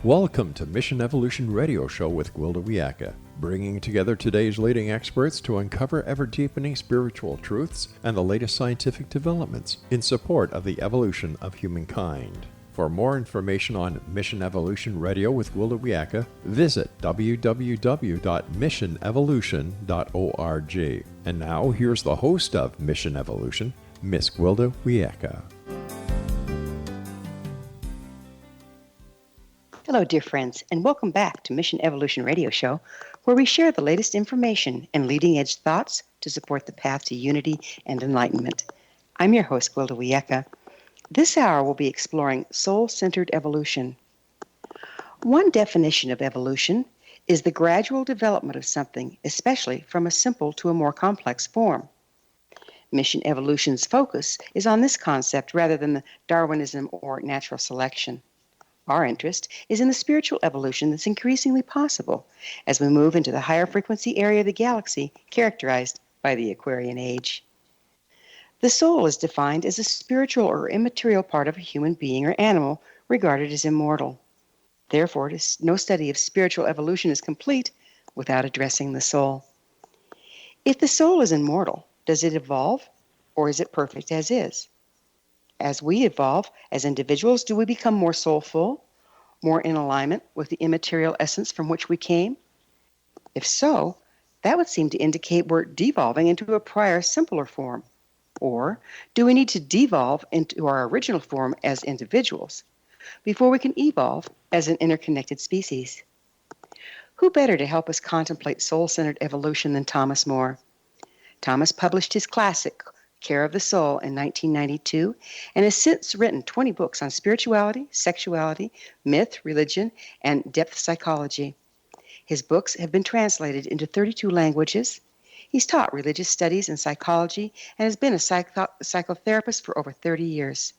Welcome to Mission Evolution Radio Show with Gwilda Wiyaka, bringing together today's leading experts to uncover ever-deepening spiritual truths and the latest scientific developments in support of the evolution of humankind. For more information on Mission Evolution Radio with Gwilda Wiyaka, visit www.missionevolution.org. And now, here's the host of Mission Evolution, Miss Gwilda Wiyaka. Hello, dear friends, and welcome back to Mission Evolution Radio Show, where we share the latest information and leading-edge thoughts to support the path to unity and enlightenment. I'm your host, Gwilda Wiyaka. This hour we'll be exploring soul-centered evolution. One definition of evolution is the gradual development of something, especially from a simple to a more complex form. Mission Evolution's focus is on this concept rather than the Darwinism or natural selection. Our interest is in the spiritual evolution that's increasingly possible as we move into the higher frequency area of the galaxy characterized by the Aquarian Age. The soul is defined as a spiritual or immaterial part of a human being or animal regarded as immortal. Therefore, no study of spiritual evolution is complete without addressing the soul. If the soul is immortal, does it evolve, or is it perfect as is? As we evolve as individuals, do we become more soulful, more in alignment with the immaterial essence from which we came? If so, that would seem to indicate we're devolving into a prior, simpler form. Or do we need to devolve into our original form as individuals before we can evolve as an interconnected species? Who better to help us contemplate soul-centered evolution than Thomas More? Thomas published his classic, Care of the Soul, in 1992, and has since written 20 books on spirituality, sexuality, myth, religion, and depth psychology. His books have been translated into 32 languages. He's taught religious studies and psychology and has been a psychotherapist for over 30 years.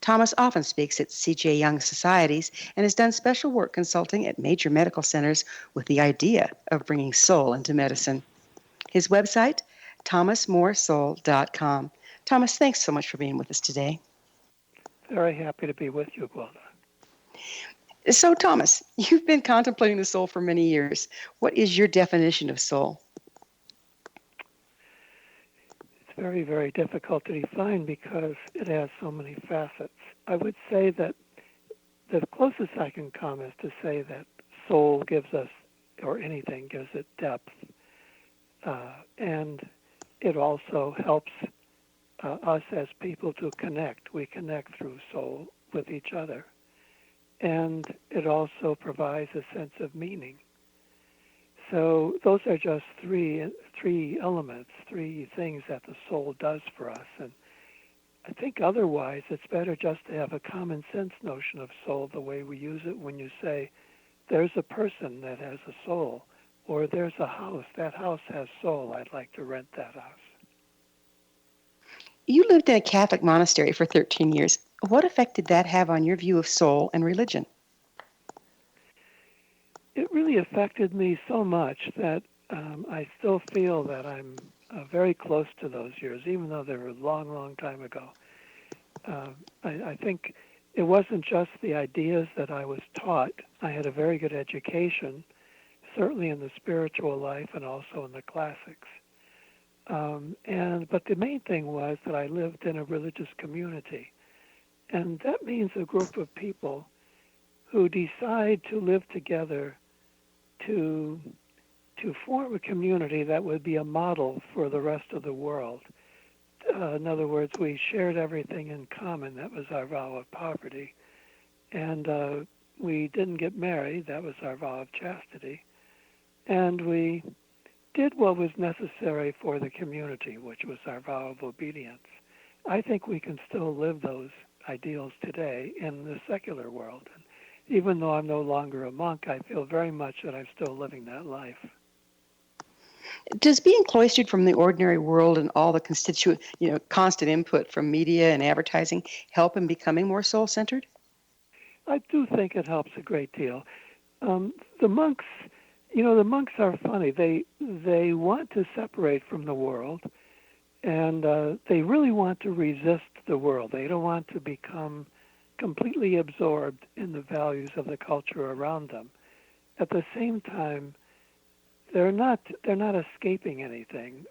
Thomas often speaks at C.J. Jung societies and has done special work consulting at major medical centers with the idea of bringing soul into medicine. His website, thomasmoresoul.com. Thomas, thanks so much for being with us today. Very happy to be with you, Gwilda. So, Thomas, you've been contemplating the soul for many years. What is your definition of soul? It's very, very difficult to define because it has so many facets. I would say that the closest I can come is to say that soul gives us, or anything gives it depth, and it also helps us as people to connect. We connect through soul with each other. And it also provides a sense of meaning. So those are just three elements, three things that the soul does for us. And I think otherwise it's better just to have a common sense notion of soul the way we use it when you say, there's a person that has a soul, or there's a house, that house has soul, I'd like to rent that house. You lived in a Catholic monastery for 13 years. What effect did that have on your view of soul and religion? It really affected me so much that I still feel that I'm very close to those years, even though they were a long, long time ago. I think it wasn't just the ideas that I was taught. I had a very good education, certainly in the spiritual life and also in the classics. But the main thing was that I lived in a religious community. And that means a group of people who decide to live together to form a community that would be a model for the rest of the world. In other words, we shared everything in common. That was our vow of poverty. And we didn't get married. That was our vow of chastity. And we did what was necessary for the community, which was our vow of obedience. I think we can still live those ideals today in the secular world. And even though I'm no longer a monk, I feel very much that I'm still living that life. Does being cloistered from the ordinary world and all the constant input from media and advertising help in becoming more soul-centered? I do think it helps a great deal. The monks are funny. They want to separate from the world, and they really want to resist the world. They don't want to become completely absorbed in the values of the culture around them. At the same time, they're not escaping anything.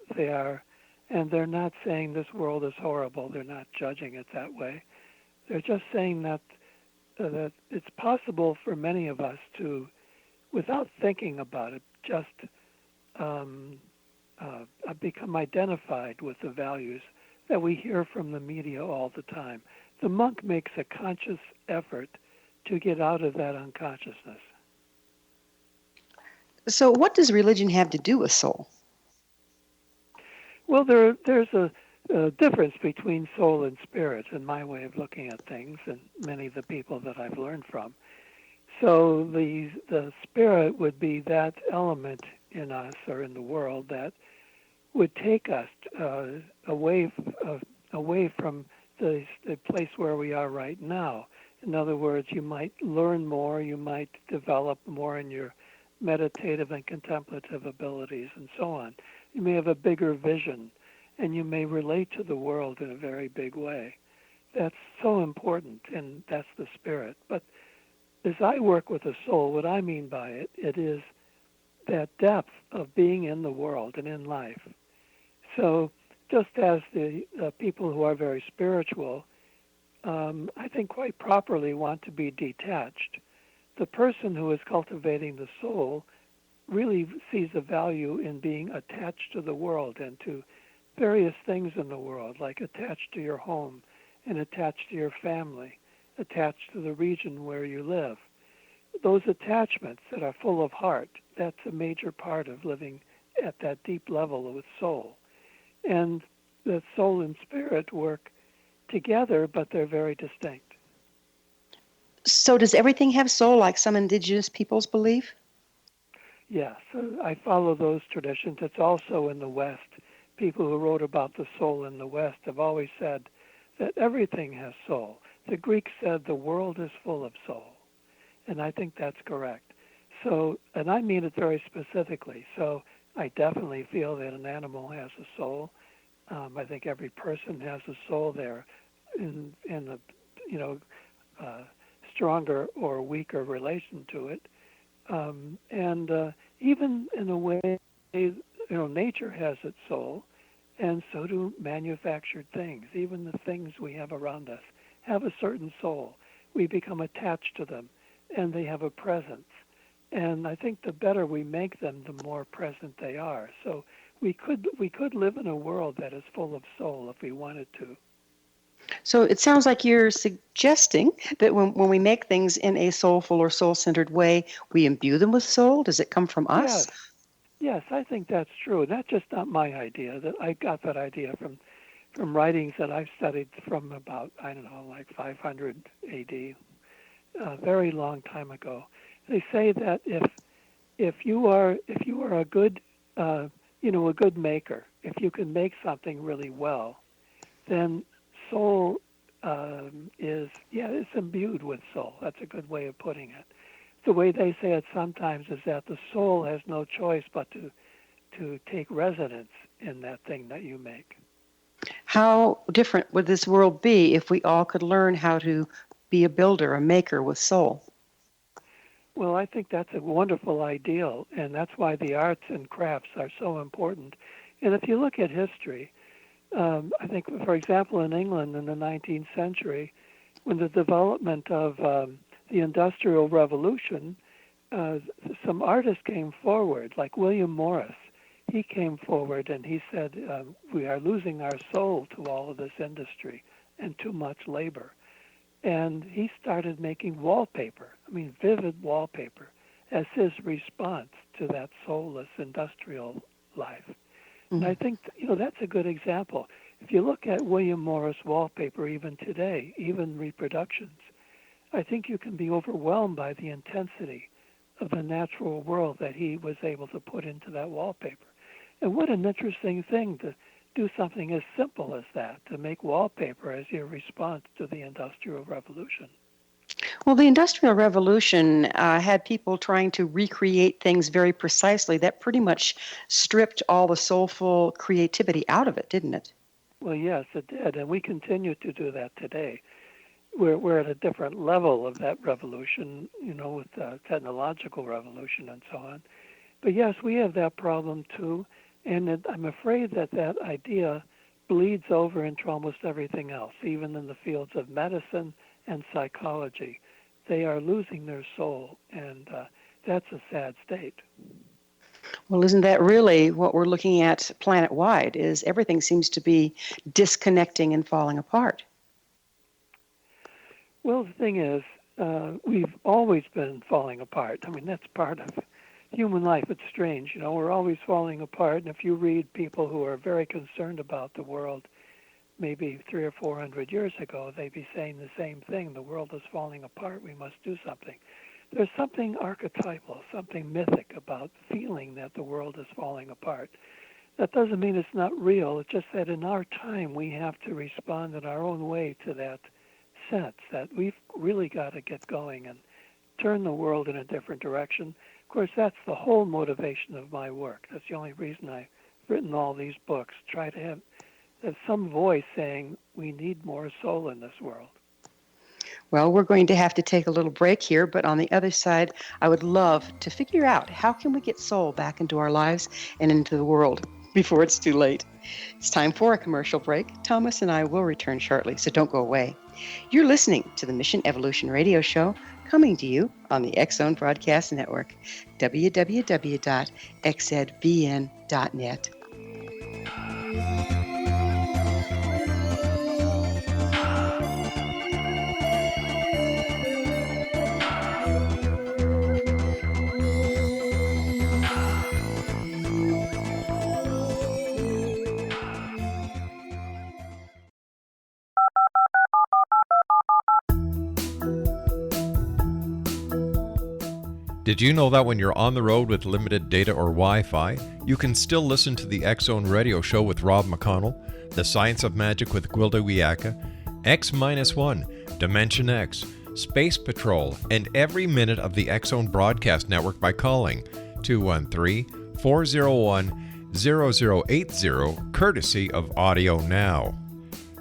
And they're not saying this world is horrible. They're not judging it that way. They're just saying that it's possible for many of us to, without thinking about it, just become identified with the values that we hear from the media all the time. The monk makes a conscious effort to get out of that unconsciousness. So what does religion have to do with soul? Well, there's a difference between soul and spirit in my way of looking at things and many of the people that I've learned from. So the spirit would be that element in us or in the world that would take us away from the place where we are right now. In other words, you might learn more, you might develop more in your meditative and contemplative abilities and so on. You may have a bigger vision, and you may relate to the world in a very big way. That's so important, and that's the spirit. But as I work with the soul, what I mean by it, it is that depth of being in the world and in life. So just as the people who are very spiritual, I think quite properly want to be detached, the person who is cultivating the soul really sees a value in being attached to the world and to various things in the world, like attached to your home and attached to your family, attached to the region where you live. Those attachments that are full of heart, that's a major part of living at that deep level with soul. And the soul and spirit work together, but they're very distinct. So does everything have soul like some indigenous peoples believe? Yes, I follow those traditions. It's also in the West. People who wrote about the soul in the West have always said that everything has soul. The Greeks said the world is full of soul, and I think that's correct. So, and I mean it very specifically. So I definitely feel that an animal has a soul. I think every person has a soul there in a stronger or weaker relation to it. And even in a way, nature has its soul, and so do manufactured things. Even the things we have around us have a certain soul. We become attached to them, and they have a presence. And I think the better we make them, the more present they are. So we could live in a world that is full of soul if we wanted to. So it sounds like you're suggesting that when we make things in a soulful or soul-centered way, we imbue them with soul. Does it come from us? Yes, I think that's true. That's just not my idea. That I got that idea from writings that I've studied from about, like 500 AD, a very long time ago. They say that if you are a good a good maker, if you can make something really well, then soul it's imbued with soul. That's a good way of putting it. The way they say it sometimes is that the soul has no choice but to take residence in that thing that you make. How different would this world be if we all could learn how to be a builder, a maker with soul? Well, I think that's a wonderful ideal, and that's why the arts and crafts are so important. And if you look at history, I think, for example, in England in the 19th century, when the development of the Industrial Revolution, some artists came forward, like William Morris. He came forward and he said, we are losing our soul to all of this industry and too much labor. And he started making wallpaper, vivid wallpaper, as his response to that soulless industrial life. And I think, that's a good example. If you look at William Morris wallpaper even today, even reproductions, I think you can be overwhelmed by the intensity of the natural world that he was able to put into that wallpaper. And what an interesting thing to do something as simple as that, to make wallpaper as your response to the Industrial Revolution. Well, the Industrial Revolution had people trying to recreate things very precisely. That pretty much stripped all the soulful creativity out of it, didn't it? Well, yes, it did, and we continue to do that today. we're at a different level of that revolution, with the technological revolution and so on. But yes, we have that problem too, and I'm afraid that idea bleeds over into almost everything else, even in the fields of medicine and psychology. They are losing their soul, and that's a sad state. Well, isn't that really what we're looking at planet-wide, is everything seems to be disconnecting and falling apart? Well, the thing is, we've always been falling apart. I mean, that's part of human life. It's strange. We're always falling apart. And if you read people who are very concerned about the world, maybe 300 or 400 years ago, they'd be saying the same thing. The world is falling apart. We must do something. There's something archetypal, something mythic about feeling that the world is falling apart. That doesn't mean it's not real. It's just that in our time, we have to respond in our own way to that sense that we've really got to get going and turn the world in a different direction. Of course, that's the whole motivation of my work. That's the only reason I've written all these books, try to have some voice saying we need more soul in this world. Well, we're going to have to take a little break here, but on the other side, I would love to figure out how can we get soul back into our lives and into the world before it's too late. It's time for a commercial break. Thomas and I will return shortly, so don't go away. You're listening to the Mission Evolution Radio Show, coming to you on the X-Zone Broadcast Network, www.xzbn.net. Did you know that when you're on the road with limited data or Wi-Fi, you can still listen to the X-Zone Radio Show with Rob McConnell, The Science of Magic with Gwilda Wiyaka, X-1, Dimension X, Space Patrol, and every minute of the X-Zone Broadcast Network by calling 213-401-0080, courtesy of Audio Now.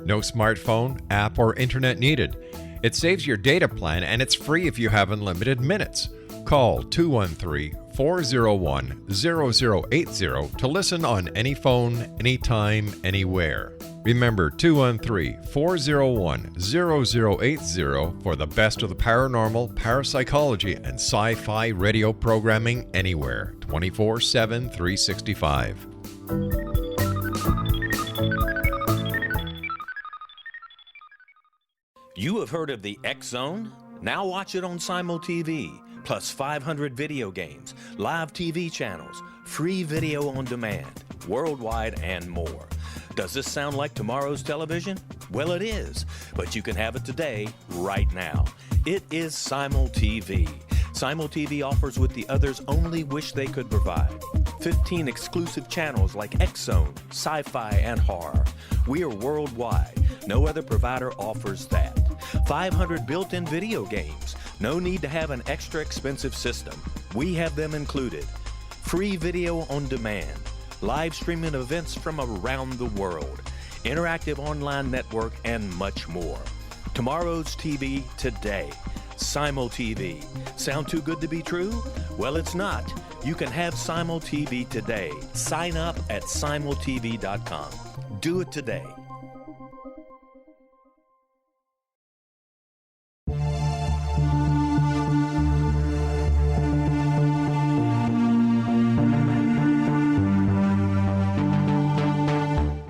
No smartphone, app, or internet needed. It saves your data plan and it's free if you have unlimited minutes. Call 213-401-0080 to listen on any phone, anytime, anywhere. Remember 213-401-0080 for the best of the paranormal, parapsychology, and sci-fi radio programming anywhere, 24/7, 365. You have heard of the X-Zone? Now watch it on Simul TV. Plus 500 video games, live TV channels, free video on demand, worldwide, and more. Does this sound like tomorrow's television? Well, it is, but you can have it today, right now. It is Simul TV. Simul TV offers what the others only wish they could provide. 15 exclusive channels like X-Zone, sci-fi, and horror. We are worldwide. No other provider offers that. 500 built-in video games. No need to have an extra expensive system. We have them included. Free video on demand. Live streaming events from around the world. Interactive online network, and much more. Tomorrow's TV today. Simul TV. Sound too good to be true? Well, it's not. You can have Simul TV today. Sign up at simultv.com. Do it today.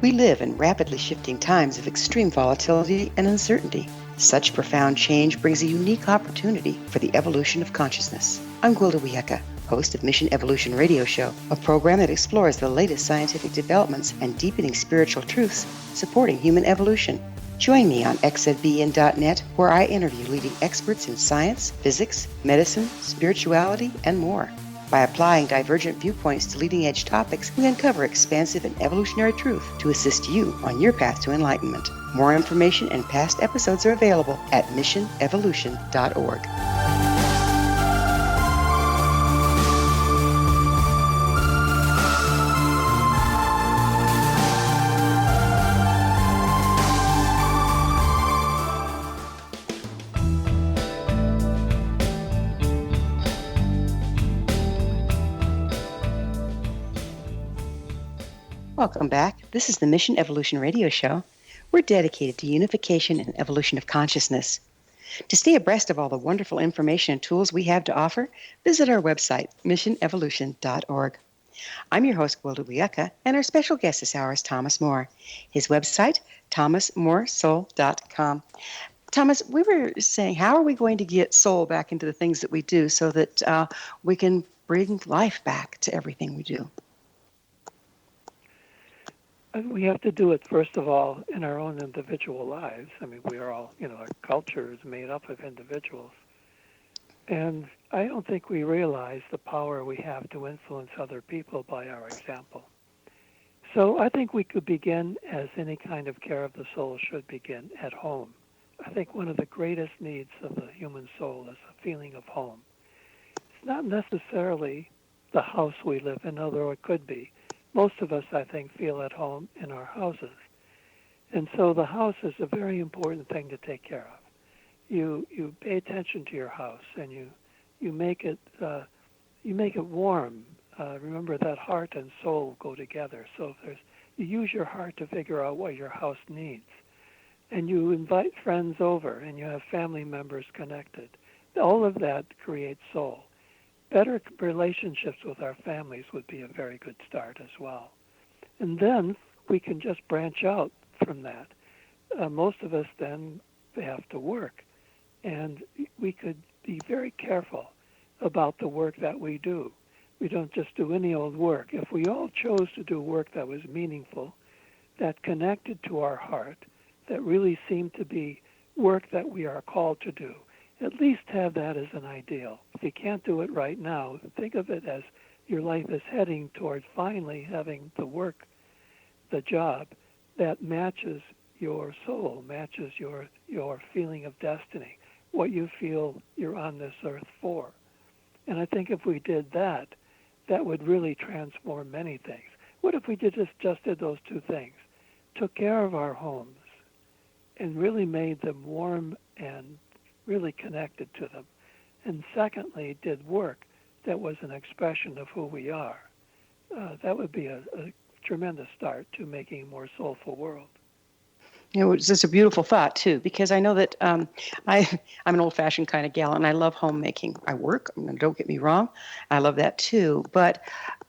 We live in rapidly shifting times of extreme volatility and uncertainty. Such profound change brings a unique opportunity for the evolution of consciousness. I'm Gwilda Wiyaka, host of Mission Evolution Radio Show, a program that explores the latest scientific developments and deepening spiritual truths supporting human evolution. Join me on xzbn.net, where I interview leading experts in science, physics, medicine, spirituality, and more. By applying divergent viewpoints to leading-edge topics, we uncover expansive and evolutionary truth to assist you on your path to enlightenment. More information and past episodes are available at missionevolution.org. welcome back. This is the Mission Evolution Radio Show. We're dedicated to unification and evolution of consciousness. To stay abreast of all the wonderful information and tools we have to offer, visit our website, missionevolution.org. I'm your host, Gwilda Wiyaka, and our special guest this hour is Thomas Moore. His website, thomasmooresoul.com. Thomas, we were saying, how are we going to get soul back into the things that we do so that we can bring life back to everything we do? We have to do it, first of all, in our own individual lives. I mean, we are all, our culture is made up of individuals. And I don't think we realize the power we have to influence other people by our example. So I think we could begin, as any kind of care of the soul should begin, at home. I think one of the greatest needs of the human soul is a feeling of home. It's not necessarily the house we live in, although it could be. Most of us, I think, feel at home in our houses. And so the house is a very important thing to take care of. You pay attention to your house, and you make it warm. Remember that heart and soul go together. So you use your heart to figure out what your house needs. And you invite friends over, and you have family members connected. All of that creates soul. Better relationships with our families would be a very good start as well. And then we can just branch out from that. Most of us then have to work. And we could be very careful about the work that we do. We don't just do any old work. If we all chose to do work that was meaningful, that connected to our heart, that really seemed to be work that we are called to do, at least have that as an ideal. If you can't do it right now, think of it as your life is heading towards finally having the work, the job, that matches your soul, matches your feeling of destiny, what you feel you're on this earth for. And I think if we did that, that would really transform many things. What if we just did those two things? Took care of our homes and really made them warm and really connected to them. And secondly, did work that was an expression of who we are. That would be a tremendous start to making a more soulful world. It's just a beautiful thought, too, because I know that I'm an old-fashioned kind of gal, and I love homemaking. I work, don't get me wrong. I love that, too. But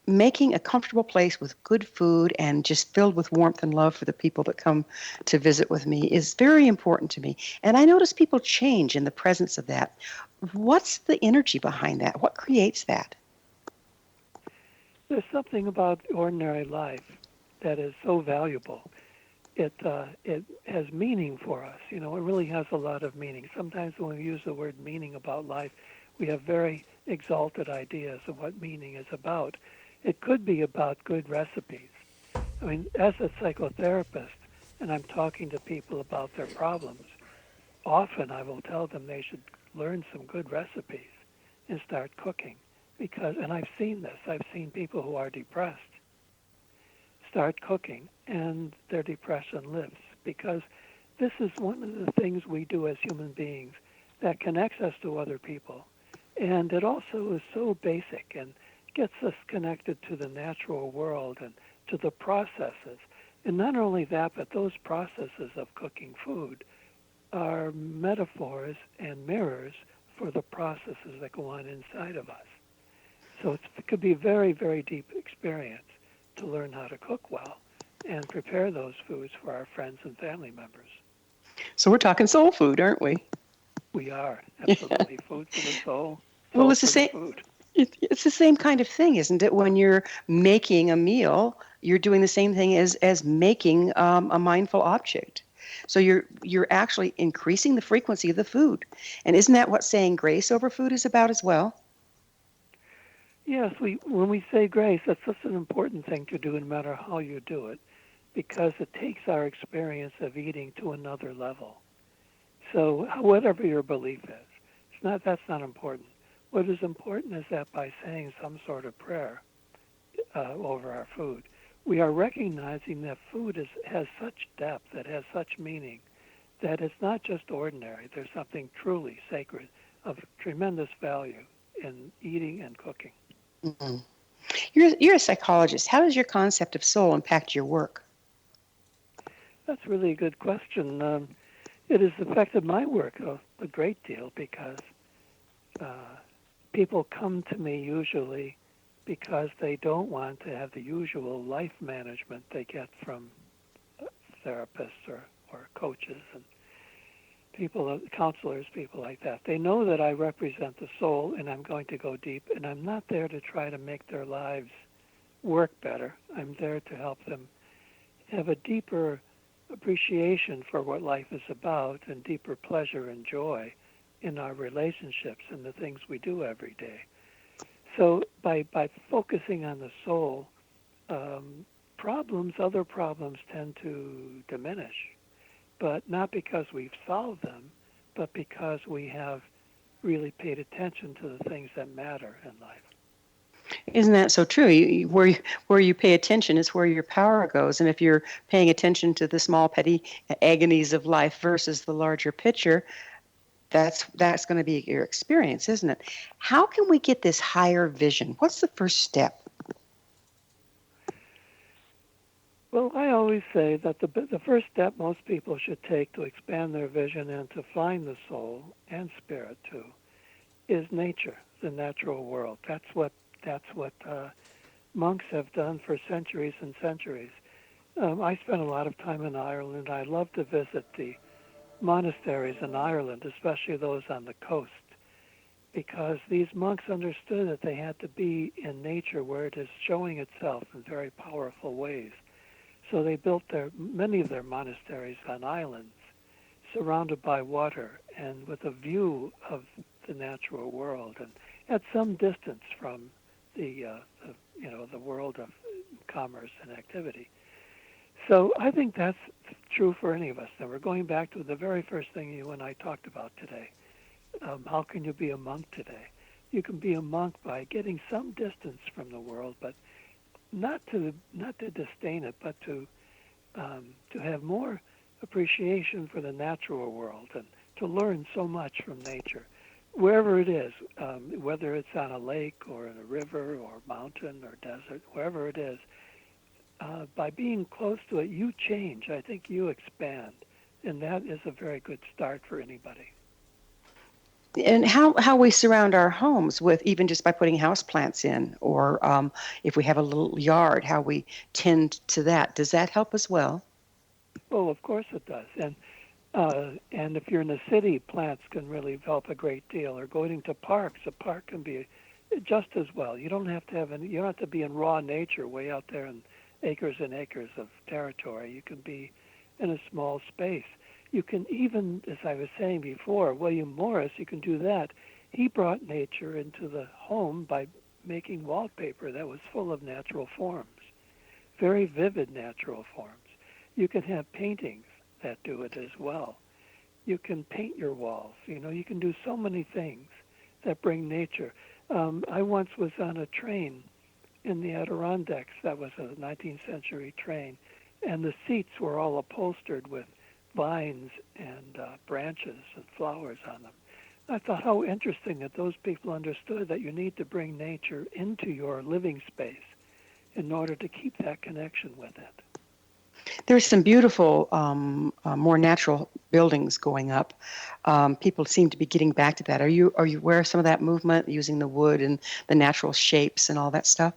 making a comfortable place with good food and just filled with warmth and love for the people that come to visit with me is very important to me. And I notice people change in the presence of that. What's the energy behind that? What creates that? There's something about ordinary life that is so valuable. It has meaning for us. It really has a lot of meaning. Sometimes when we use the word meaning about life, we have very exalted ideas of what meaning is about. It could be about good recipes. I mean, as a psychotherapist, and I'm talking to people about their problems, often I will tell them they should learn some good recipes and start cooking. And I've seen this. I've seen people who are depressed start cooking, and their depression lifts, because this is one of the things we do as human beings that connects us to other people. And it also is so basic and gets us connected to the natural world and to the processes. And not only that, but those processes of cooking food are metaphors and mirrors for the processes that go on inside of us. So it could be a very, very deep experience to learn how to cook well and prepare those foods for our friends and family members. So we're talking soul food, aren't we? We are, absolutely. Yeah. Food for the soul. Well, it's the same. Food. It's the same kind of thing, isn't it? When you're making a meal, you're doing the same thing as making a mindful object. So you're actually increasing the frequency of the food. And isn't that what saying grace over food is about as well? Yes, when we say grace, that's such an important thing to do no matter how you do it, because it takes our experience of eating to another level. So whatever your belief is, that's not important. What is important is that by saying some sort of prayer over our food, we are recognizing that food has such depth, it has such meaning, that it's not just ordinary. There's something truly sacred of tremendous value in eating and cooking. Mm-hmm. You're a psychologist. How does your concept of soul impact your work? That's really a good question. It has affected my work a great deal because people come to me usually because they don't want to have the usual life management they get from therapists or coaches and people, counselors, people like that. They know that I represent the soul and I'm going to go deep, and I'm not there to try to make their lives work better. I'm there to help them have a deeper appreciation for what life is about and deeper pleasure and joy in our relationships and the things we do every day. So by focusing on the soul, other problems tend to diminish, but not because we've solved them, but because we have really paid attention to the things that matter in life. Isn't that so true? Where you pay attention is where your power goes. And if you're paying attention to the small, petty agonies of life versus the larger picture, that's going to be your experience, isn't it? How can we get this higher vision? What's the first step? Well, I always say that the first step most people should take to expand their vision and to find the soul and spirit too is nature, the natural world. That's what monks have done for centuries and centuries. I spent a lot of time in Ireland. I love to visit the monasteries in Ireland, especially those on the coast, because these monks understood that they had to be in nature where it is showing itself in very powerful ways. So they built many of their monasteries on islands, surrounded by water and with a view of the natural world, and at some distance from the world of commerce and activity. So I think that's true for any of us. And we're going back to the very first thing you and I talked about today. How can you be a monk today? You can be a monk by getting some distance from the world, but not to disdain it, but to have more appreciation for the natural world and to learn so much from nature, wherever it is, whether it's on a lake or in a river or mountain or desert, wherever it is. By being close to it, you change. I think you expand, and that is a very good start for anybody. And how we surround our homes with, even just by putting house plants in, or if we have a little yard, how we tend to that. Does that help as well? Oh, of course it does. And if you're in the city, plants can really help a great deal. Or going to parks, a park can be just as well. You don't have to be in raw nature way out there in acres and acres of territory. You can be in a small space. You can even, as I was saying before, William Morris, you can do that. He brought nature into the home by making wallpaper that was full of natural forms, very vivid natural forms. You can have paintings that do it as well. You can paint your walls. You can do so many things that bring nature. I once was on a train in the Adirondacks. That was a 19th century train, and the seats were all upholstered with vines and branches and flowers on them. I thought how interesting that those people understood that you need to bring nature into your living space in order to keep that connection with it. There's some beautiful, more natural buildings going up. People seem to be getting back to that. Are you aware of some of that movement, using the wood and the natural shapes and all that stuff?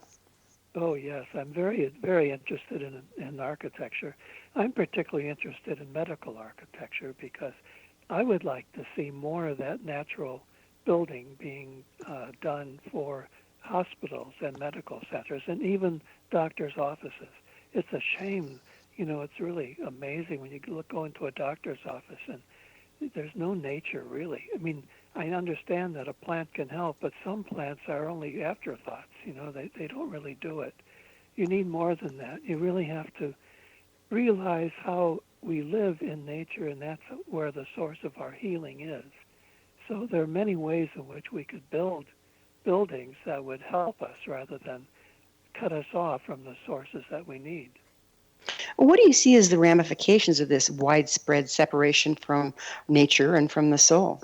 Oh yes, I'm very, very interested in architecture. I'm particularly interested in medical architecture because I would like to see more of that natural building being done for hospitals and medical centers and even doctors' offices. It's a shame, it's really amazing when you go into a doctor's office and there's no nature really. I mean, I understand that a plant can help, but some plants are only afterthoughts. They don't really do it. You need more than that. You really have to realize how we live in nature, and that's where the source of our healing is. So there are many ways in which we could build buildings that would help us rather than cut us off from the sources that we need. What do you see as the ramifications of this widespread separation from nature and from the soul?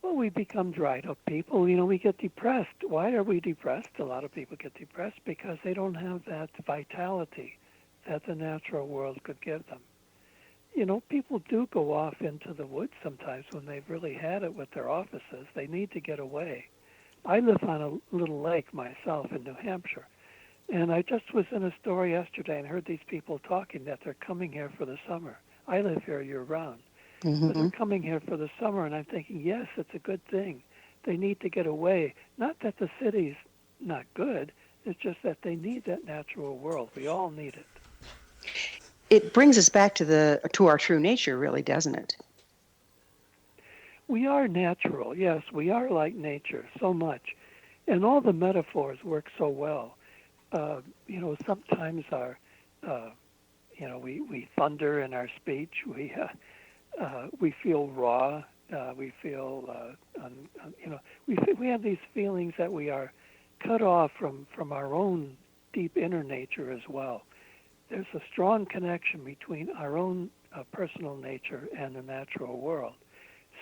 Well, Well, we become dried up people. You know, we get depressed. Why are we depressed? A lot of people get depressed because they don't have that vitality that the natural world could give them. You know, people do go off into the woods sometimes when they've really had it with their offices. They need to get away. I live on a little lake myself in New Hampshire, and I just was in a store yesterday and heard these people talking that they're coming here for the summer. I live here year-round. But they're coming here for the summer, and I'm thinking, yes, it's a good thing. They need to get away. Not that the city's not good. It's just that they need that natural world. We all need it. It brings us back to our true nature, really, doesn't it? We are natural. Yes, we are like nature so much. And all the metaphors work so well. You know, sometimes we thunder in our speech. We feel raw. We feel, we have these feelings that we are cut off from our own deep inner nature as well. There's a strong connection between our own personal nature and the natural world.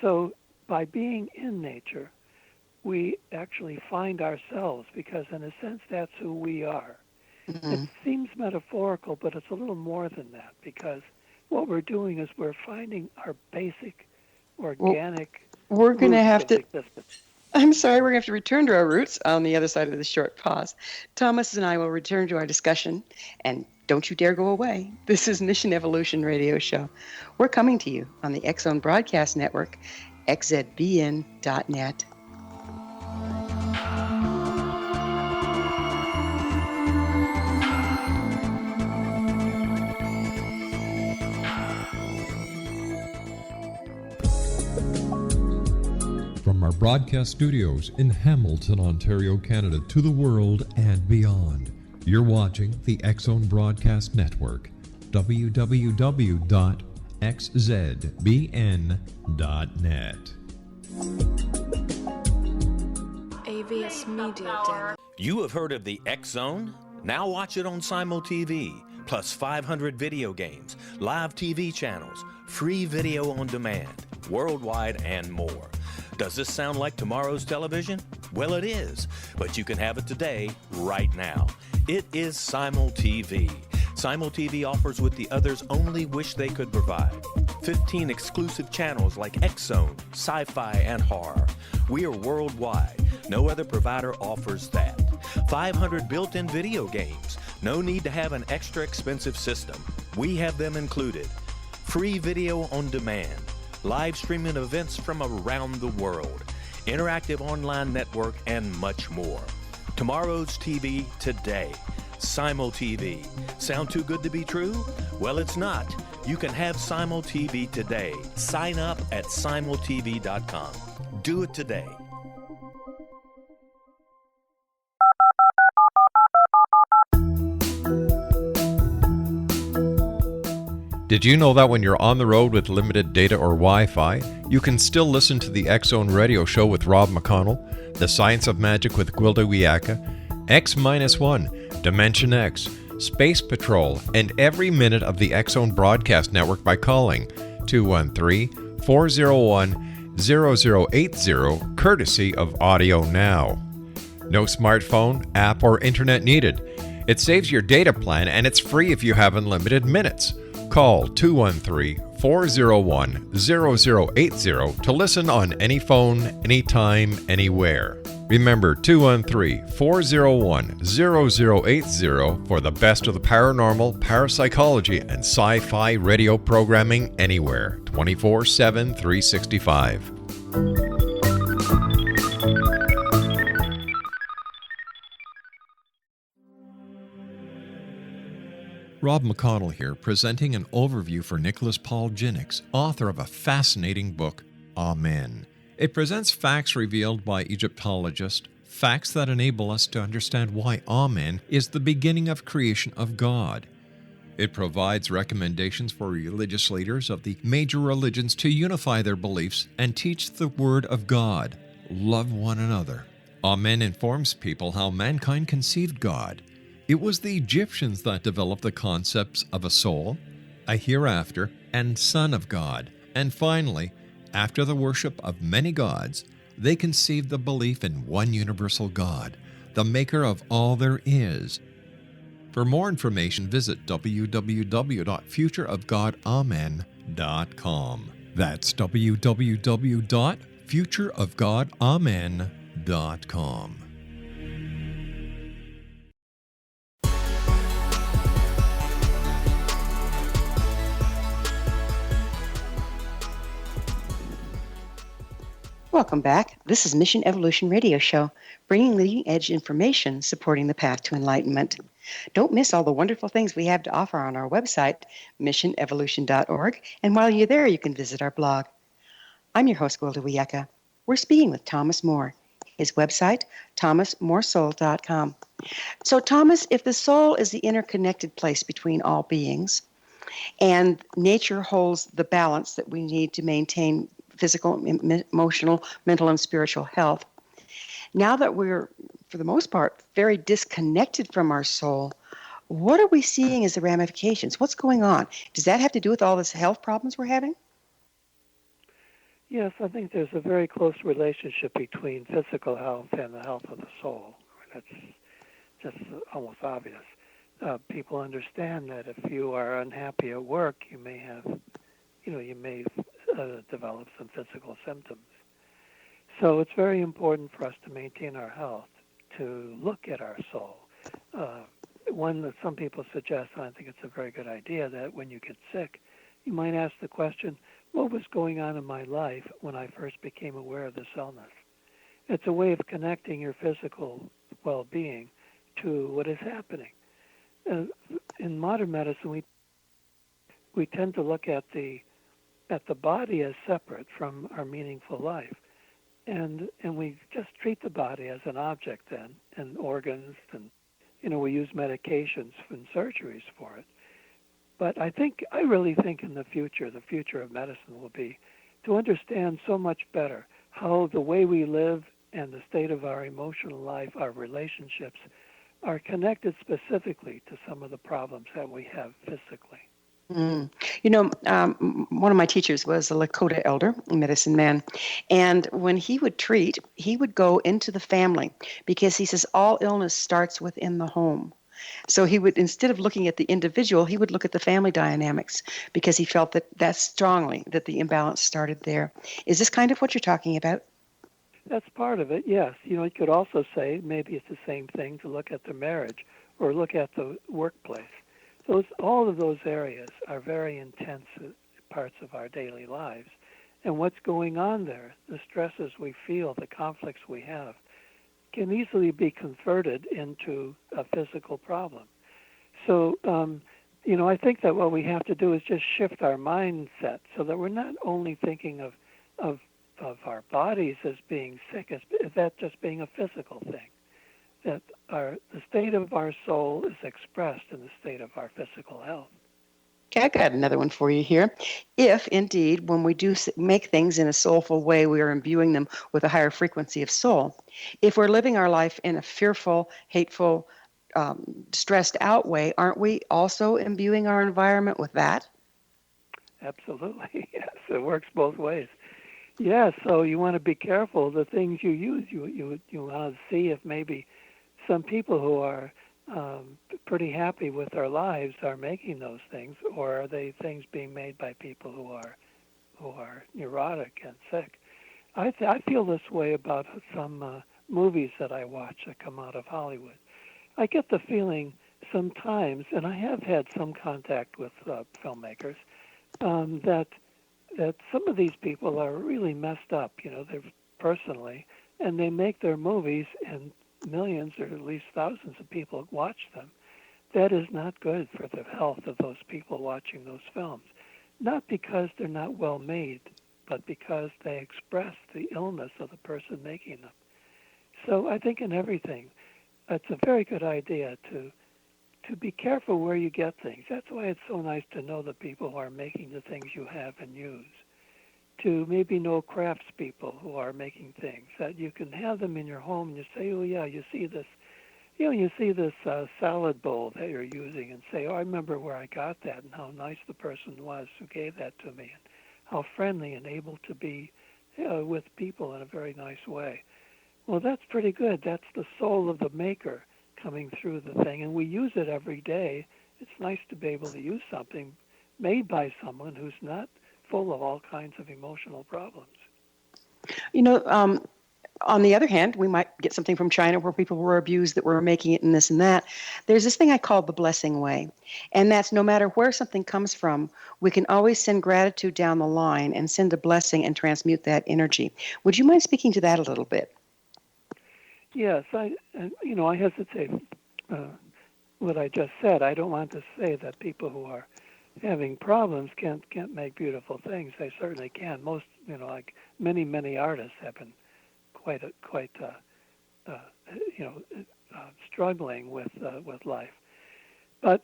So by being in nature, we actually find ourselves because, in a sense, that's who we are. It seems metaphorical, but it's a little more than that because what we're doing is we're finding our basic, organic we're going to have to existence. I'm sorry, we're going to have to return to our roots on the other side of this short pause. Thomas and I will return to our discussion, and don't you dare go away. This is Mission Evolution Radio Show. We're coming to you on the X Zone Broadcast Network, xzbn.net. From our broadcast studios in Hamilton, Ontario, Canada, to the world and beyond, you're watching the X Zone Broadcast Network, www.xzbn.net. AVS Media Den. You have heard of the X Zone? Now watch it on SimulTV, plus 500 video games, live TV channels, free video on demand, worldwide, and more. Does this sound like tomorrow's television? Well, it is, but you can have it today, right now. It is SimulTV. SimulTV offers what the others only wish they could provide. 15 exclusive channels like X Zone, sci-fi, and horror. We are worldwide. No other provider offers that. 500 built-in video games. No need to have an extra expensive system. We have them included. Free video on demand. Live streaming events from around the world, interactive online network, and much more. Tomorrow's TV today. SimulTV. Sound too good to be true? Well, it's not. You can have SimulTV today. Sign up at simultv.com. Do it today. Did you know that when you're on the road with limited data or Wi-Fi, you can still listen to the X Zone Radio Show with Rob McConnell, The Science of Magic with Gwilda Wiyaka, X-1, Dimension X, Space Patrol, and every minute of the X Zone Broadcast Network by calling 213-401-0080, courtesy of Audio Now. No smartphone, app, or internet needed. It saves your data plan and it's free if you have unlimited minutes. Call 213-401-0080 to listen on any phone, anytime, anywhere. Remember 213-401-0080 for the best of the paranormal, parapsychology, and sci-fi radio programming anywhere, 24/7, 365. Rob McConnell here, presenting an overview for Nicholas Paul Jennings, author of a fascinating book, Amen. It presents facts revealed by Egyptologists, facts that enable us to understand why Amen is the beginning of creation of God. It provides recommendations for religious leaders of the major religions to unify their beliefs and teach the Word of God. Love one another. Amen informs people how mankind conceived God. It was the Egyptians that developed the concepts of a soul, a hereafter, and Son of God. And finally, after the worship of many gods, They conceived the belief in one universal God, the maker of all there is. For more information, visit www.futureofgodamen.com. That's www.futureofgodamen.com. Welcome back. This is Mission Evolution Radio Show, bringing leading edge information supporting the path to enlightenment. Don't miss all the wonderful things we have to offer on our website, missionevolution.org, and while you're there, you can visit our blog. I'm your host, Gwilda Wiyaka. We're speaking with Thomas More. His website, thomasmoresoul.com. So, Thomas, if the soul is the interconnected place between all beings, and nature holds the balance that we need to maintain physical, emotional, mental, and spiritual health. Now that we're, for the most part, very disconnected from our soul, what are we seeing as the ramifications? What's going on? Does that have to do with all this health problems we're having? Yes, I think there's a very close relationship between physical health and the health of the soul. That's just almost obvious. People understand that if you are unhappy at work, you may develop some physical symptoms. So it's very important for us to maintain our health, to look at our soul. One that some people suggest, and I think it's a very good idea, that when you get sick, you might ask the question, what was going on in my life when I first became aware of this illness? It's a way of connecting your physical well-being to what is happening. In modern medicine, we tend to look at the body as separate from our meaningful life, and we just treat the body as an object then, and organs, and we use medications and surgeries for it. But I really think in the future of medicine will be to understand so much better how the way we live and the state of our emotional life, our relationships, are connected specifically to some of the problems that we have physically. One of my teachers was a Lakota elder, a medicine man, and when he would treat, he would go into the family because he says all illness starts within the home. So he would, instead of looking at the individual, he would look at the family dynamics because he felt that strongly that the imbalance started there. Is this kind of what you're talking about? That's part of it, yes. You could also say maybe it's the same thing to look at the marriage or look at the workplace. All of those areas are very intense parts of our daily lives. And what's going on there, the stresses we feel, the conflicts we have, can easily be converted into a physical problem. So, I think that what we have to do is just shift our mindset so that we're not only thinking of our bodies as being sick, as that just being a physical thing. That the state of our soul is expressed in the state of our physical health. Okay, I got another one for you here. If, indeed, when we do make things in a soulful way, we are imbuing them with a higher frequency of soul. If we're living our life in a fearful, hateful, stressed out way, aren't we also imbuing our environment with that? Absolutely, yes. It works both ways. Yes, so you want to be careful of the things you use. You want to see if maybe some people who are pretty happy with their lives are making those things, or are they things being made by people who are neurotic and sick? I feel this way about some movies that I watch that come out of Hollywood. I get the feeling sometimes, and I have had some contact with filmmakers, that some of these people are really messed up, they're personally, and they make their movies and millions or at least thousands of people watch them. That is not good for the health of those people watching those films. Not because they're not well made, but because they express the illness of the person making them. So I think in everything, it's a very good idea to be careful where you get things. That's why it's so nice to know the people who are making the things you have and use. To maybe know craftspeople who are making things, that you can have them in your home and you say, oh yeah, you see this salad bowl that you're using, and say, oh, I remember where I got that and how nice the person was who gave that to me, and how friendly and able to be with people in a very nice way. Well, that's pretty good. That's the soul of the maker coming through the thing, and we use it every day. It's nice to be able to use something made by someone who's not full of all kinds of emotional problems. You know, on the other hand, we might get something from China where people were abused that were making it and this and that. There's this thing I call the blessing way. And that's no matter where something comes from, we can always send gratitude down the line and send a blessing and transmute that energy. Would you mind speaking to that a little bit? Yes, I hesitate what I just said. I don't want to say that people who are having problems can't make beautiful things. They certainly can. Most, like many artists have been quite struggling with life. But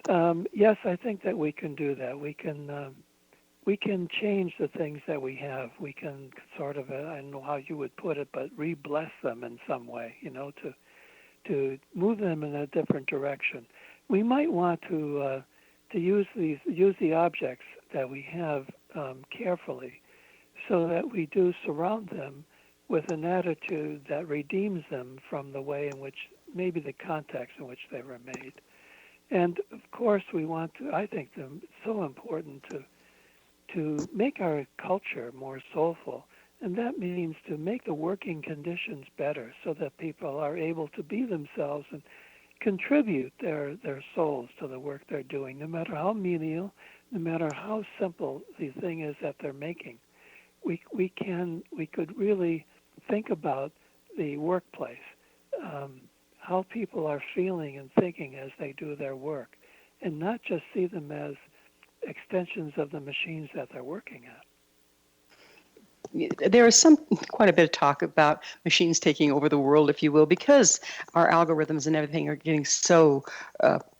yes, I think that we can do that. We can change the things that we have. We can sort of, I don't know how you would put it, but re-bless them in some way, to move them in a different direction. We might want to use the objects that we have carefully, so that we do surround them with an attitude that redeems them from the way in which, maybe the context in which they were made. And of course, we want to, I think it's so important to make our culture more soulful. And that means to make the working conditions better so that people are able to be themselves and contribute their souls to the work they're doing, no matter how menial, no matter how simple the thing is that they're making. We could really think about the workplace, how people are feeling and thinking as they do their work, and not just see them as extensions of the machines that they're working at. There is quite a bit of talk about machines taking over the world, if you will, because our algorithms and everything are getting so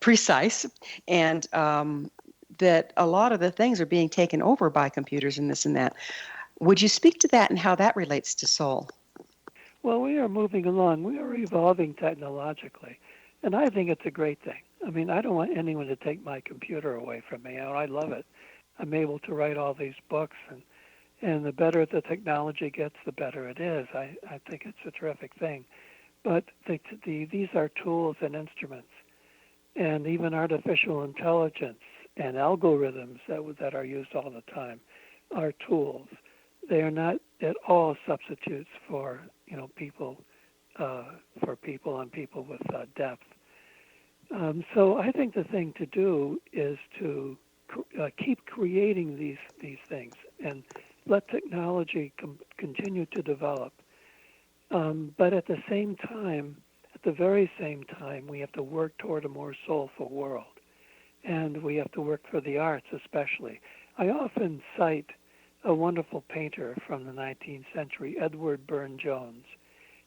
precise, and that a lot of the things are being taken over by computers and this and that. Would you speak to that and how that relates to soul? Well, we are moving along. We are evolving technologically, and I think it's a great thing. I mean, I don't want anyone to take my computer away from me. I love it. I'm able to write all these books, and the better the technology gets, the better it is. I think it's a terrific thing. But these are tools and instruments, and even artificial intelligence and algorithms that are used all the time are tools. They are not at all substitutes for people and people with depth. So I think the thing to do is to keep creating these things and let technology continue to develop. But at the very same time, we have to work toward a more soulful world. And we have to work for the arts especially. I often cite a wonderful painter from the 19th century, Edward Burne-Jones.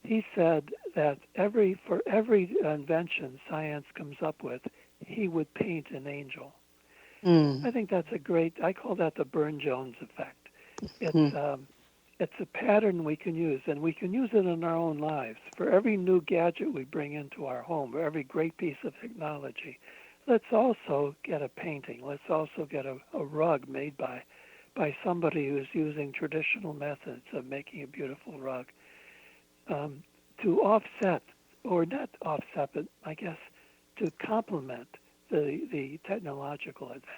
He said that for every invention science comes up with, he would paint an angel. I think that's I call that the Burne-Jones effect. It's a pattern we can use, and we can use it in our own lives. For every new gadget we bring into our home, or every great piece of technology, let's also get a painting. Let's also get a rug made by somebody who's using traditional methods of making a beautiful rug, to offset, or not offset, but I guess to complement the technological advance.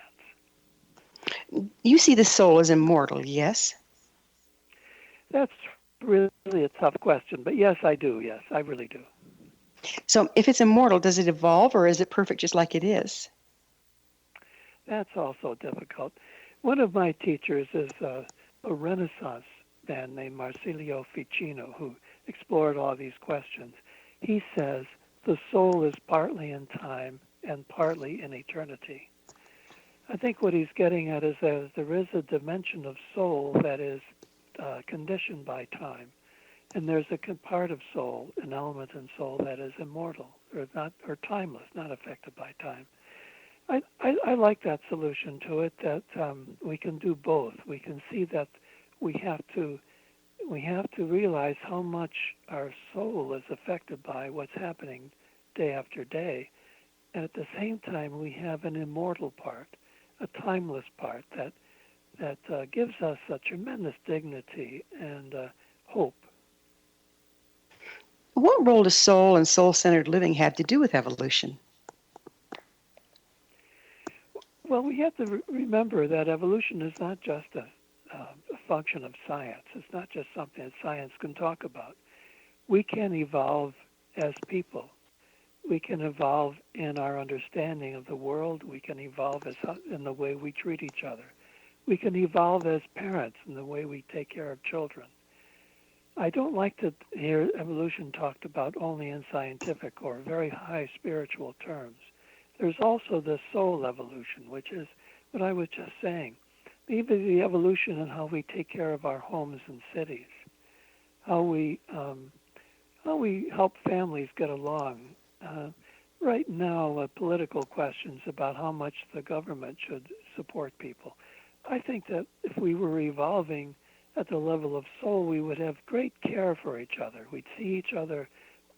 You see the soul as immortal, yes? That's really a tough question, but yes, I do. Yes, I really do. So if it's immortal, does it evolve, or is it perfect just like it is? That's also difficult. One of my teachers is a Renaissance man named Marsilio Ficino, who explored all these questions. He says the soul is partly in time and partly in eternity. I think what he's getting at is that there is a dimension of soul that is conditioned by time, and there's a part of soul, an element in soul that is immortal or timeless, not affected by time. I like that solution to it, that we can do both. We can see that we have to realize how much our soul is affected by what's happening day after day, and at the same time we have an immortal part, a timeless part that that gives us a tremendous dignity and hope. What role does soul and soul-centered living have to do with evolution? Well, we have to remember that evolution is not just a function of science. It's not just something that science can talk about. We can evolve as people. We can evolve in our understanding of the world. We can evolve in the way we treat each other. We can evolve as parents in the way we take care of children. I don't like to hear evolution talked about only in scientific or very high spiritual terms. There's also the soul evolution, which is what I was just saying. Maybe the evolution in how we take care of our homes and cities, how we help families get along. Right now, political questions about how much the government should support people. I think that if we were evolving at the level of soul, we would have great care for each other. We'd see each other.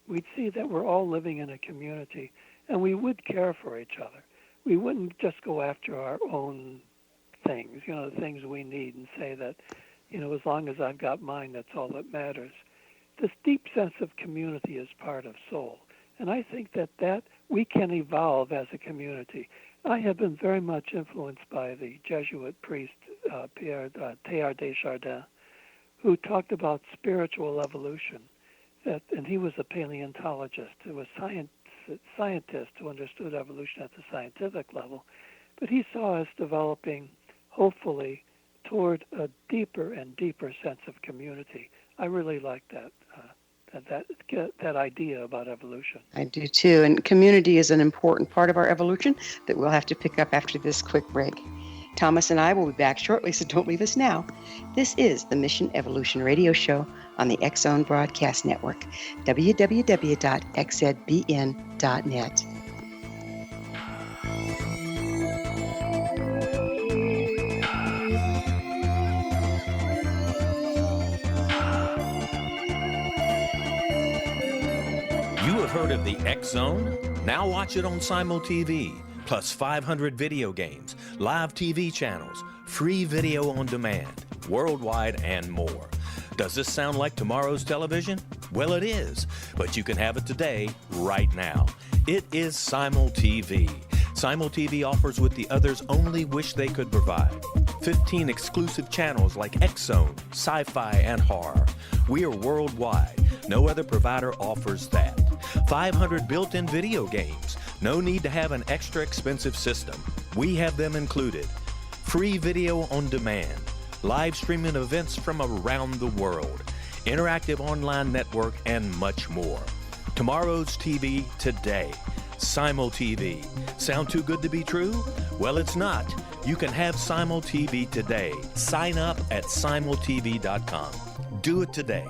We'd see that we're all living in a community, and we would care for each other. We wouldn't just go after our own things, the things we need, and say that, as long as I've got mine, that's all that matters. This deep sense of community is part of soul, and I think that we can evolve as a community. I have been very much influenced by the Jesuit priest Teilhard de Chardin, who talked about spiritual evolution. And he was a paleontologist, who was scientist who understood evolution at the scientific level. But he saw us developing, hopefully, toward a deeper and deeper sense of community. I really like that idea about evolution. I do too. And community is an important part of our evolution that we'll have to pick up after this quick break. Thomas and I will be back shortly, so don't leave us now. This is the Mission Evolution Radio Show on the X-Zone Broadcast Network, www.xzbn.net. You have heard of the X-Zone? Now watch it on Simul TV, plus 500 video games, live TV channels, free video on demand, worldwide, and more. Does this sound like tomorrow's television? Well, it is, but you can have it today, right now. It is Simul TV. Simul TV offers what the others only wish they could provide. 15 exclusive channels like X-Zone, Sci-Fi, and Horror. We are worldwide. No other provider offers that. 500 built-in video games. No need to have an extra expensive system. We have them included. Free video on demand. Live streaming events from around the world. Interactive online network, and much more. Tomorrow's TV today. Simul TV. Sound too good to be true? Well, it's not. You can have Simul TV today. Sign up at simultv.com. Do it today.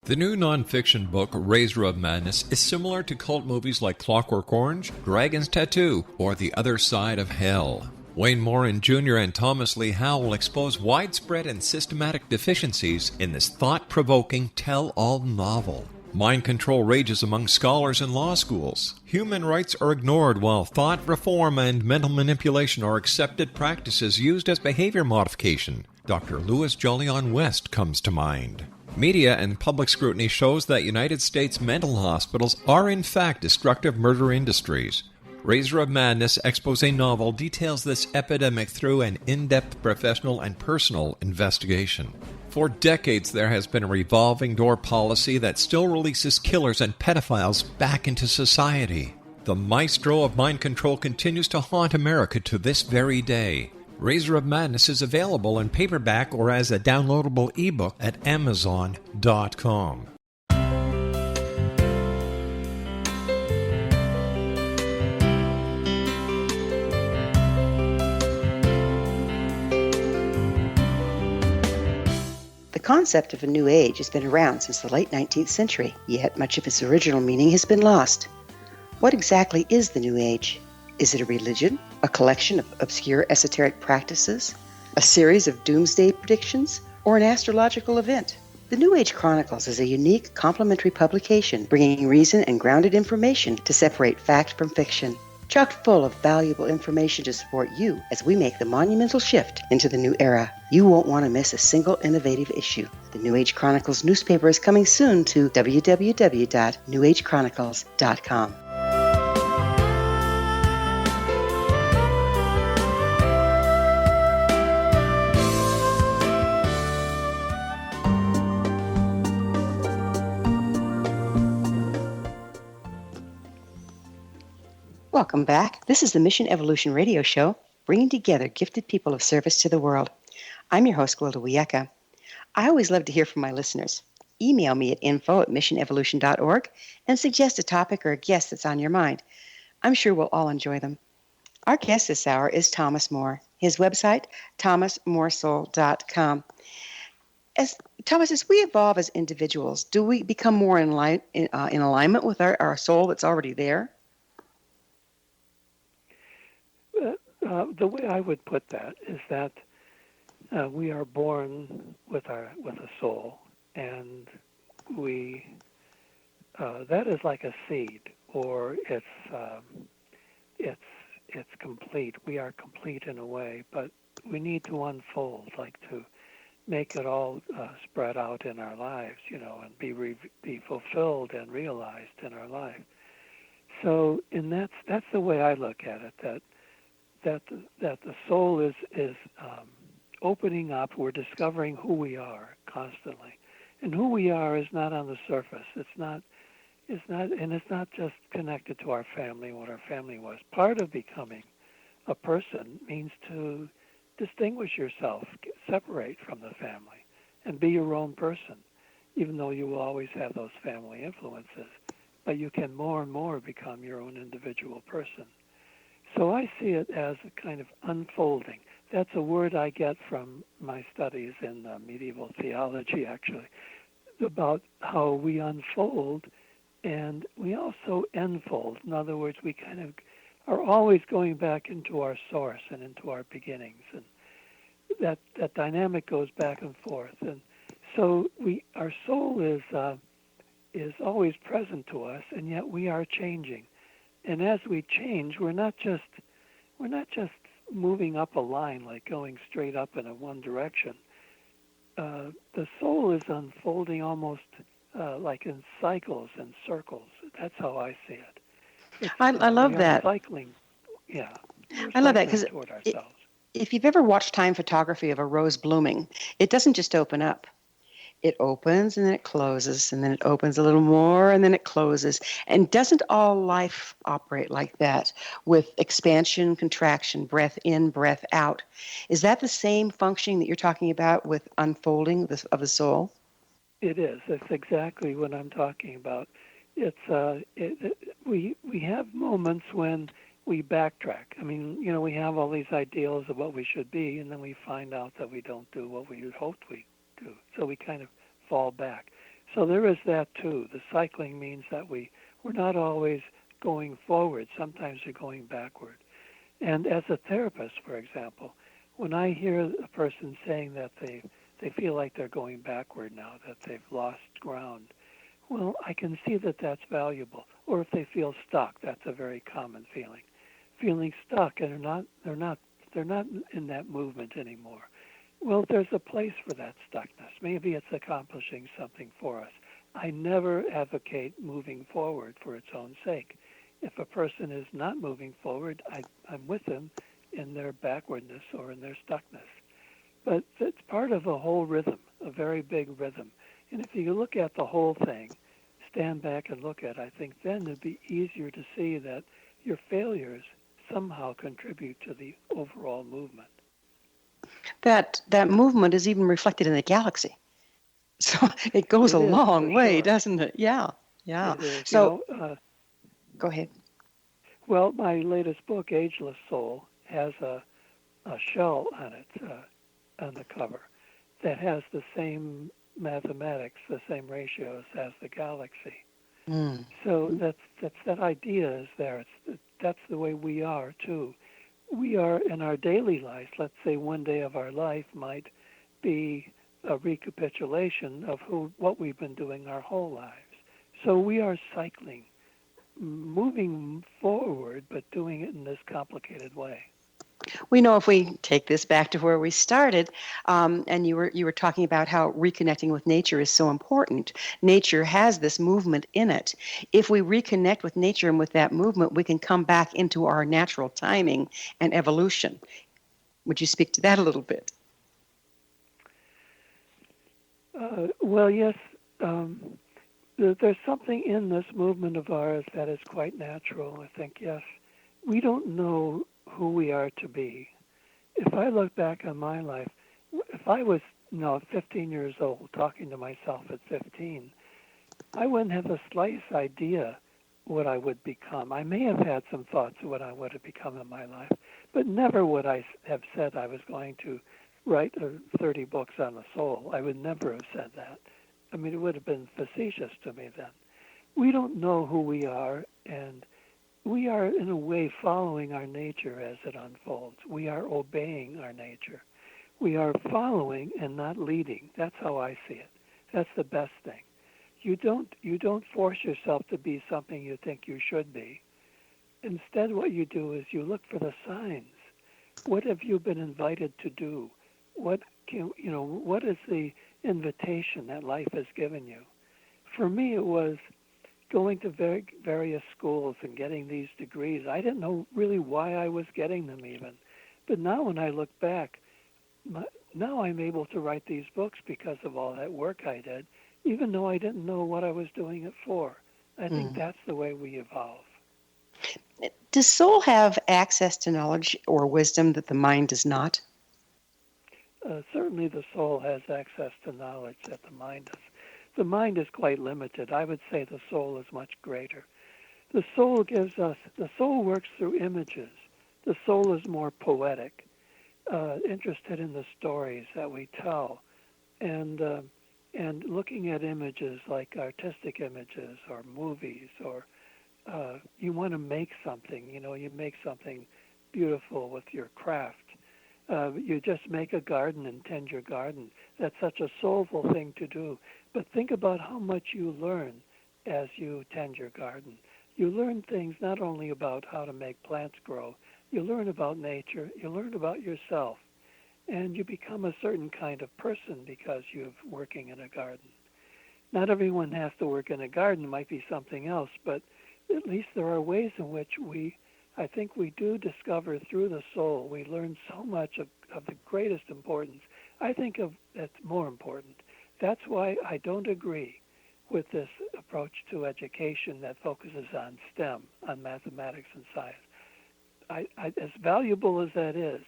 The new nonfiction book, Razor of Madness, is similar to cult movies like Clockwork Orange, Dragon's Tattoo, or The Other Side of Hell. Wayne Morin Jr. and Thomas Lee Howe will expose widespread and systematic deficiencies in this thought-provoking tell-all novel. Mind control rages among scholars in law schools. Human rights are ignored while thought reform and mental manipulation are accepted practices used as behavior modification. Dr. Louis Jolyon West comes to mind. Media and public scrutiny shows that United States mental hospitals are in fact destructive murder industries. Razor of Madness expose novel details this epidemic through an in-depth professional and personal investigation. For decades, there has been a revolving door policy that still releases killers and pedophiles back into society. The maestro of mind control continues to haunt America to this very day. Razor of Madness is available in paperback or as a downloadable ebook at Amazon.com. The concept of a new age has been around since the late 19th century, yet much of its original meaning has been lost. What exactly is the new age? Is it a religion, a collection of obscure esoteric practices, a series of doomsday predictions, or an astrological event? The New Age Chronicles is a unique, complementary publication bringing reason and grounded information to separate fact from fiction. chock full of valuable information to support you as we make the monumental shift into the new era. You won't want to miss a single innovative issue. The New Age Chronicles newspaper is coming soon to www.newagechronicles.com. Welcome back. This is the Mission Evolution Radio Show, bringing together gifted people of service to the world. I'm your host, Gwilda Wiyaka. I always love to hear from my listeners. Email me at info@missionevolution.org and suggest a topic or a guest that's on your mind. I'm sure we'll all enjoy them. Our guest this hour is Thomas Moore. His website, thomasmoresoul.com. Thomas, as we evolve as individuals, do we become more in alignment with our soul that's already there? The way I would put that is that we are born with a soul, and that is like a seed, or it's complete. We are complete in a way, but we need to unfold, like to make it all spread out in our lives, and be fulfilled and realized in our life. So, and that's the way I look at it. That the soul is opening up. We're discovering who we are constantly, and who we are is not on the surface. It's not, and it's not just connected to our family, what our family was. Part of becoming a person means to distinguish yourself, separate from the family, and be your own person, even though you will always have those family influences. But you can more and more become your own individual person. So I see it as a kind of unfolding. That's a word I get from my studies in medieval theology, actually, about how we unfold and we also enfold. In other words, we kind of are always going back into our source and into our beginnings, and that dynamic goes back and forth. And so our soul is always present to us, and yet we are changing. And as we change, we're not just moving up a line, like going straight up in a one direction. The soul is unfolding almost like in cycles and circles. That's how I see it. I love we are that. Cycling, yeah. I love that because toward ourselves. If you've ever watched time photography of a rose blooming, it doesn't just open up. It opens and then it closes, and then it opens a little more and then it closes. And doesn't all life operate like that, with expansion, contraction, breath in, breath out? Is that the same functioning that you're talking about with unfolding of the soul? It is. That's exactly what I'm talking about. It's we have moments when we backtrack. I mean, we have all these ideals of what we should be, and then we find out that we don't do what we had hoped we do. So we kind of fall back. So there is that too. The cycling means that we're not always going forward. Sometimes we're going backward. And as a therapist, for example, when I hear a person saying that they feel like they're going backward now, that they've lost ground, well, I can see that that's valuable. Or if they feel stuck, that's a very common feeling. Feeling stuck, and they're not in that movement anymore. Well, there's a place for that stuckness. Maybe it's accomplishing something for us. I never advocate moving forward for its own sake. If a person is not moving forward, I'm with them in their backwardness or in their stuckness. But it's part of a whole rhythm, a very big rhythm. And if you look at the whole thing, stand back and look at it, I think then it'd be easier to see that your failures somehow contribute to the overall movement. That movement is even reflected in the galaxy. So it goes a long way, doesn't it? Yeah. It is. So, go ahead. Well, my latest book, Ageless Soul, has a shell on it, on the cover, that has the same mathematics, the same ratios as the galaxy. So that idea is there. That's the way we are too. We are in our daily life. Let's say one day of our life might be a recapitulation of what we've been doing our whole lives. So we are cycling moving forward, but doing it in this complicated way. We know if we take this back to where we started, and you were talking about how reconnecting with nature is so important. Nature has this movement in it. If we reconnect with nature and with that movement, we can come back into our natural timing and evolution. Would you speak to that a little bit? Well, yes. There's something in this movement of ours that is quite natural, I think, yes. We don't know who we are to be. If I look back on my life, if I was 15 years old, talking to myself at 15, I wouldn't have the slightest idea what I would become. I may have had some thoughts of what I would have become in my life, but never would I have said I was going to write 30 books on the soul. I would never have said that. I mean, it would have been facetious to me then. We don't know who we are, and we are, in a way, following our nature as it unfolds. We are obeying our nature. We are following and not leading. That's how I see it. That's the best thing. You don't force yourself to be something you think you should be. Instead, what you do is you look for the signs. What have you been invited to do? What is the invitation that life has given you? For me, it was going to various schools and getting these degrees. I didn't know really why I was getting them even. But now when I look back, now I'm able to write these books because of all that work I did, even though I didn't know what I was doing it for. I think that's the way we evolve. Does soul have access to knowledge or wisdom that the mind does not? Certainly the soul has access to knowledge that the mind does. The mind is quite limited. I would say the soul is much greater. The soul works through images. The soul is more poetic, interested in the stories that we tell, and looking at images like artistic images or movies, or you want to make something. You make something beautiful with your craft. You just make a garden and tend your garden. That's such a soulful thing to do. But think about how much you learn as you tend your garden. You learn things not only about how to make plants grow, you learn about nature, you learn about yourself, and you become a certain kind of person because you're working in a garden. Not everyone has to work in a garden. It might be something else, but at least there are ways in which I think we do discover through the soul. We learn so much of the greatest importance. I think that's more important. That's why I don't agree with this approach to education that focuses on STEM, on mathematics and science. As valuable as that is,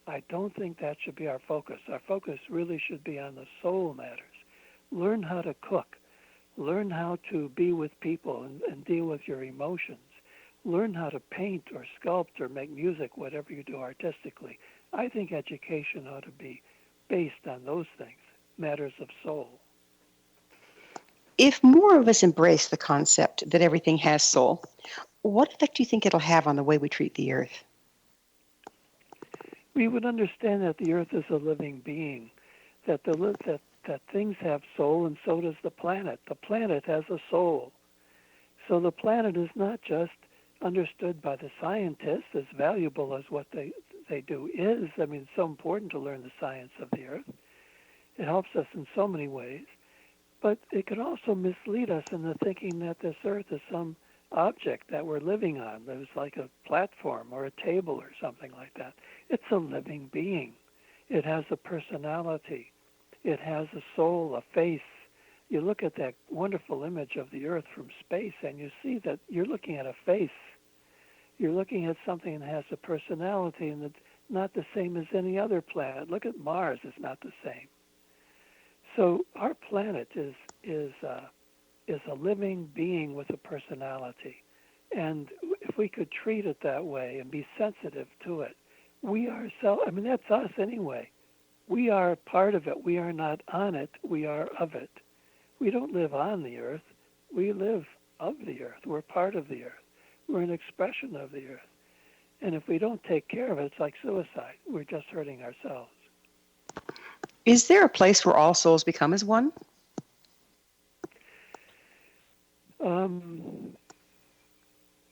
I don't think that should be our focus. Our focus really should be on the soul matters. Learn how to cook. Learn how to be with people and deal with your emotions. Learn how to paint or sculpt or make music, whatever you do artistically. I think education ought to be based on those things, matters of soul. If more of us embrace the concept that everything has soul, what effect do you think it'll have on the way we treat the earth? We would understand that the earth is a living being, that things have soul, and so does the planet. The planet has a soul. So the planet is not just understood by the scientists, as valuable as what they do is. I mean, it's so important to learn the science of the earth. It helps us in so many ways. But it could also mislead us into thinking that this earth is some object that we're living on. There's like a platform or a table or something like that. It's a living being. It has a personality. It has a soul, a face. You look at that wonderful image of the earth from space and you see that you're looking at a face. You're looking at something that has a personality and it's not the same as any other planet. Look at Mars, it's not the same. So our planet is a living being with a personality. And if we could treat it that way and be sensitive to it, we ourselves, I mean, that's us anyway. We are part of it. We are not on it. We are of it. We don't live on the earth. We live of the earth. We're part of the earth. We're an expression of the earth. And if we don't take care of it, it's like suicide. We're just hurting ourselves. Is there a place where all souls become as one?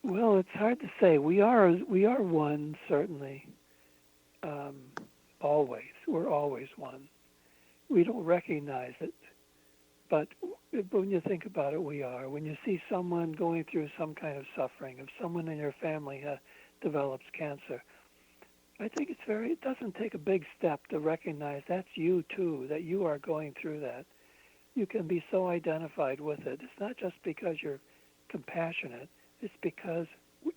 Well, it's hard to say. We are one, certainly. Always. We're always one. We don't recognize it, but when you think about it, we are. When you see someone going through some kind of suffering, if someone in your family develops cancer, I think it doesn't take a big step to recognize that's you too, that you are going through that. You can be so identified with it. It's not just because you're compassionate, it's because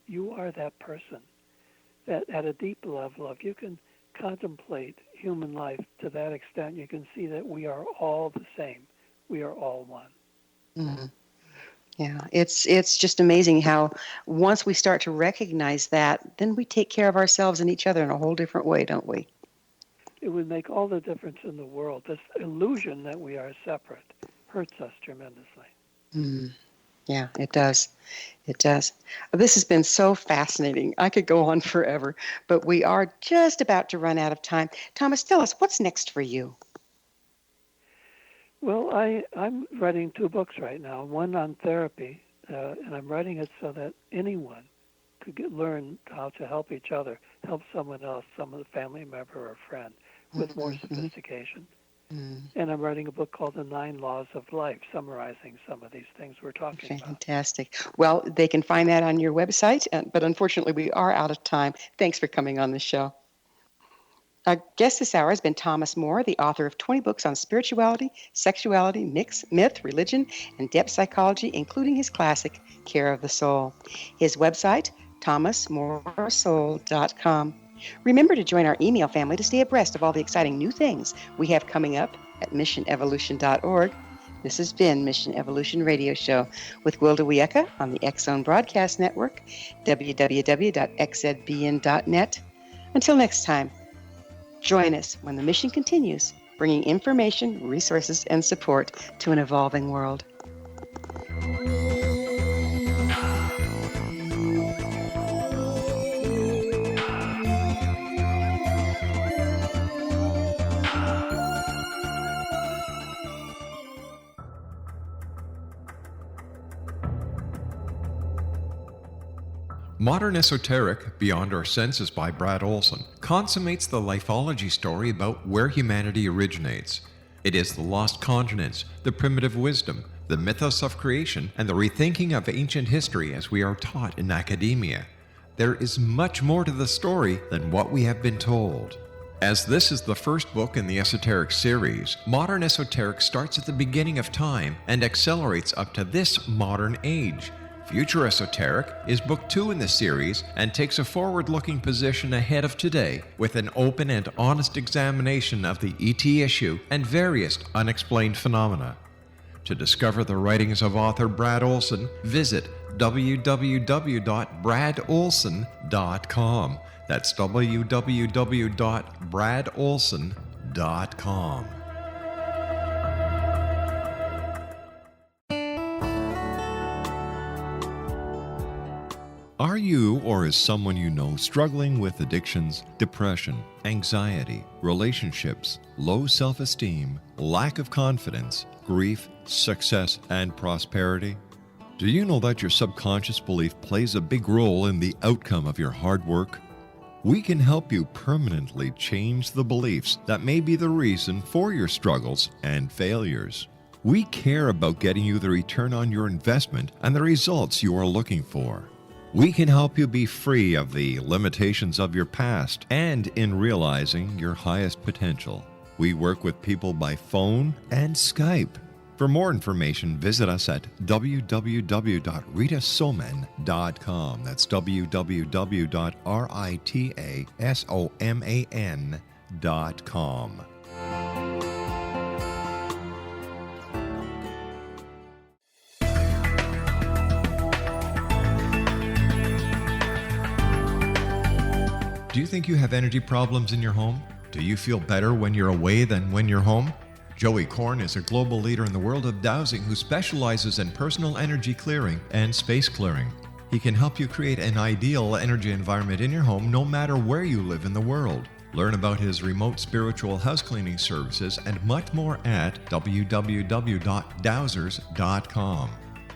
you are that person. That at a deep level, if you can contemplate human life to that extent, you can see that we are all the same. We are all one. Mm-hmm. Yeah, it's just amazing how once we start to recognize that, then we take care of ourselves and each other in a whole different way, don't we? It would make all the difference in the world. This illusion that we are separate hurts us tremendously. Mm. Yeah, it does. It does. This has been so fascinating. I could go on forever, but we are just about to run out of time. Thomas, tell us, what's next for you? Well, I'm writing 2 books right now, one on therapy, and I'm writing it so that anyone could learn how to help each other, help someone else, some of the family member or friend, with more sophistication. Mm-hmm. And I'm writing a book called The 9 Laws of Life, summarizing some of these things we're talking about. Fantastic. Well, they can find that on your website, but unfortunately we are out of time. Thanks for coming on the show. Our guest this hour has been Thomas Moore, the author of 20 books on spirituality, sexuality, myth, religion, and depth psychology, including his classic, Care of the Soul. His website, thomasmooresoul.com. Remember to join our email family to stay abreast of all the exciting new things we have coming up at missionevolution.org. This has been Mission Evolution Radio Show with Gwilda Wiyaka on the X-Zone Broadcast Network, www.xzbn.net. Until next time, join us when the mission continues, bringing information, resources, and support to an evolving world. Modern Esoteric, Beyond Our Senses by Brad Olson, consummates the lifology story about where humanity originates. It is the lost continents, the primitive wisdom, the mythos of creation, and the rethinking of ancient history as we are taught in academia. There is much more to the story than what we have been told. As this is the first book in the Esoteric series, Modern Esoteric starts at the beginning of time and accelerates up to this modern age. Future Esoteric is book 2 in the series and takes a forward-looking position ahead of today with an open and honest examination of the ET issue and various unexplained phenomena. To discover the writings of author Brad Olson, visit www.bradolson.com. That's www.bradolson.com. Are you or is someone you know struggling with addictions, depression, anxiety, relationships, low self-esteem, lack of confidence, grief, success, and prosperity? Do you know that your subconscious belief plays a big role in the outcome of your hard work? We can help you permanently change the beliefs that may be the reason for your struggles and failures. We care about getting you the return on your investment and the results you are looking for. We can help you be free of the limitations of your past and in realizing your highest potential. We work with people by phone and Skype. For more information, visit us at www.ritasoman.com. That's www.ritasoman.com. Do you think you have energy problems in your home? Do you feel better when you're away than when you're home? Joey Korn is a global leader in the world of dowsing who specializes in personal energy clearing and space clearing. He can help you create an ideal energy environment in your home no matter where you live in the world. Learn about his remote spiritual house cleaning services and much more at www.dowsers.com.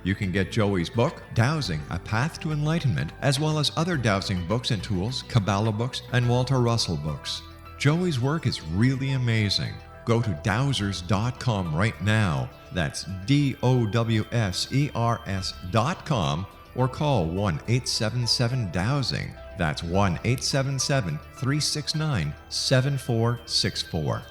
You can get Joey's book, Dowsing, A Path to Enlightenment, as well as other dowsing books and tools, Kabbalah books, and Walter Russell books. Joey's work is really amazing. Go to dowsers.com right now. That's DOWSERS.com, or call 1-877-DOWSING. That's 1-877-369-7464.